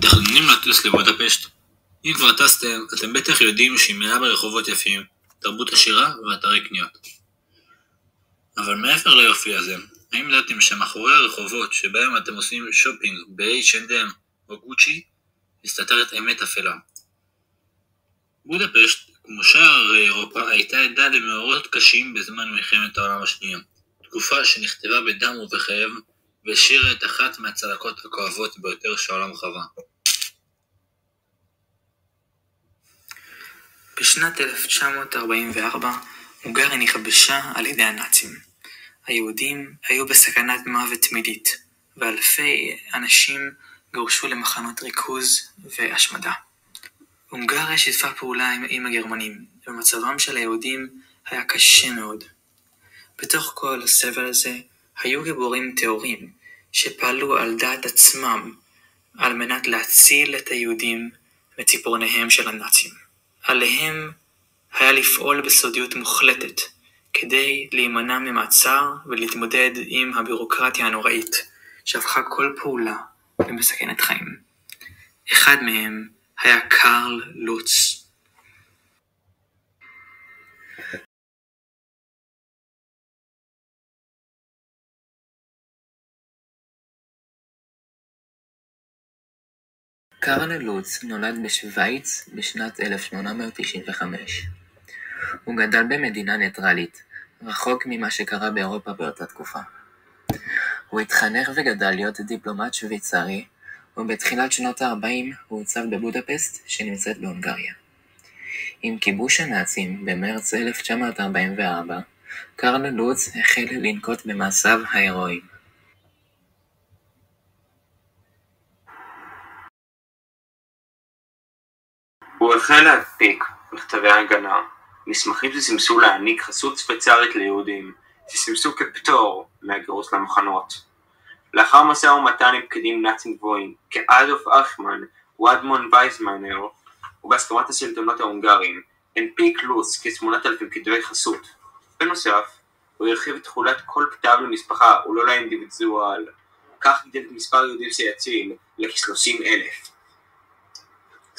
מתכננים לטוס לבודפשט? אם כבר טסתם, אתם בטח יודעים שהיא מלאה ברחובות יפים, תרבות עשירה ואתרי קניות. אבל מעבר ליופי הזה, האם ידעתם שמאחורי הרחובות שבהם אתם עושים שופינג ב-H&M או גוצ'י, מסתתרת אמת אפלה? בודפשט, כמו שאר אירופה, הייתה עדה למאורעות קשים בזמן מלחמת העולם השנייה, תקופה שנכתבה בדם ובכאב, והשאירה את אחת מהצלקות הכואבות ביותר שהעולם חווה. בשנת 1944 הונגריה נכבשה על ידי הנאצים. היהודים היו בסכנת מוות תמידית, ואלפי אנשים גורשו למחנות ריכוז והשמדה. הונגריה שיתפה פעולה עם הגרמנים, ומצבם של היהודים היה קשה מאוד. בתוך כל הסבל הזה היו גיבורים תיאורים שפעלו על דעת עצמם על מנת להציל את היהודים מציפורניהם של הנאצים. עליהם היה לפעול בסודיות מוחלטת כדי להימנע ממעצר ולהתמודד עם הבירוקרטיה הנוראית שהפכה כל פעולה למסכנת חיים. אחד מהם היה קרל לוץ. קרל לוץ נולד בשוויץ בשנת 1895. הוא גדל במדינה ניטרלית, רחוק ממה שקרה באירופה באותה תקופה. הוא התחנך וגדל להיות דיפלומט שוויצרי, ובתחילת שנות ה-40 הוא הוצב בבודפשט שנמצאת בהונגריה. עם כיבוש הנאצים במרץ 1944, קרל לוץ החל לנקוט במעשיו ההירואיים. הוא החל להדפיק מכתבי הגנה, מסמכים שסימסו להעניק חסות שוויצרית ליהודים, שסימסו כפטור מהגירוש למחנות. לאחר משא ומתן עם פקידים נאצים גבוהים, כאדולף אייכמן ואדמונד וייסמנר, ובהסכמת השלטונות ההונגריים, הנפיק לוץ כ8,000 כתבי חסות. בנוסף, הוא הרחיב את תחולת כל כתב למשפחה ולא לאינדיבידואל, כך גדל את מספר יהודים שיציל לכ30,000.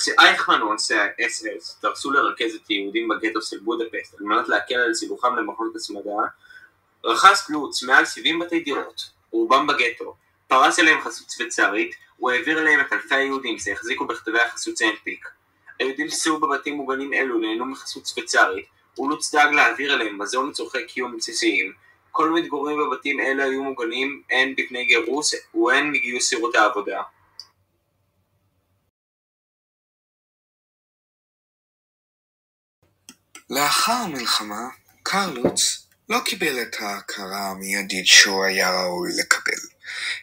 כשאייכמן ואנשי האס-אס דרשו לרכז את היהודים בגטו של בודפשט על מנת להקל על סיבוכם למחנות השמדה, רכש לוץ מעל 70 בתי דירות, רובם בגטו, פרס אליהם חסות שוויצרית, והעביר אליהם את אלפי היהודים שהחזיקו בכתבי החסות שהנפיק. היהודים ששהו בבתים מוגנים אלו נהנו מחסות שוויצרית, ולוץ דאג להעביר אליהם מזון וצורכי קיום בסיסיים. כל המתגוררים בבתים אלה היו מוגנים הן בפני גירוש והן מגיוס שירות העבודה. לאחר המלחמה, קרל לוץ לא קיבל את ההכרה המיידית שהוא היה ראוי לקבל,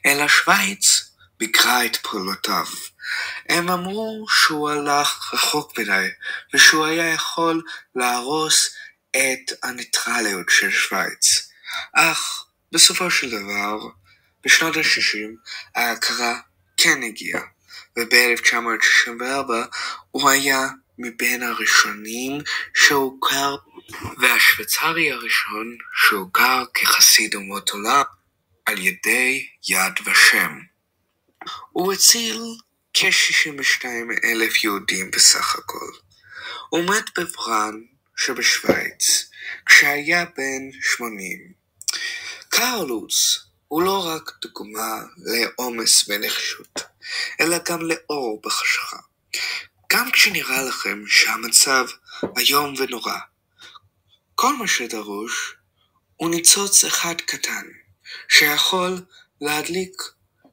אלא שוויץ ביקרה את פעולותיו. הם אמרו שהוא הלך רחוק מדי, ושהוא היה יכול להרוס את הניטרליות של שוויץ. אך בסופו של דבר, בשנות ה-60, ההכרה כן הגיעה, וב-1964 הוא היה מבין הראשונים שהוכר, והשוויצרי הראשון שהוכר כחסיד אומות עולם על ידי יד ושם. הוא הציל כ-62,000 יהודים בסך הכל. הוא מת בברן שבשוויץ כשהיה בן 80. קרל לוץ הוא לא רק דוגמה לאומץ ונחישות, אלא גם לאור בחשכה. גם כשנראה לכם שהמצב היום ונורא, כל מה שדרוש הוא ניצוץ אחד קטן שיכול להדליק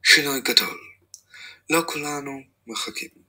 שינוי גדול. לא כולנו מחכים.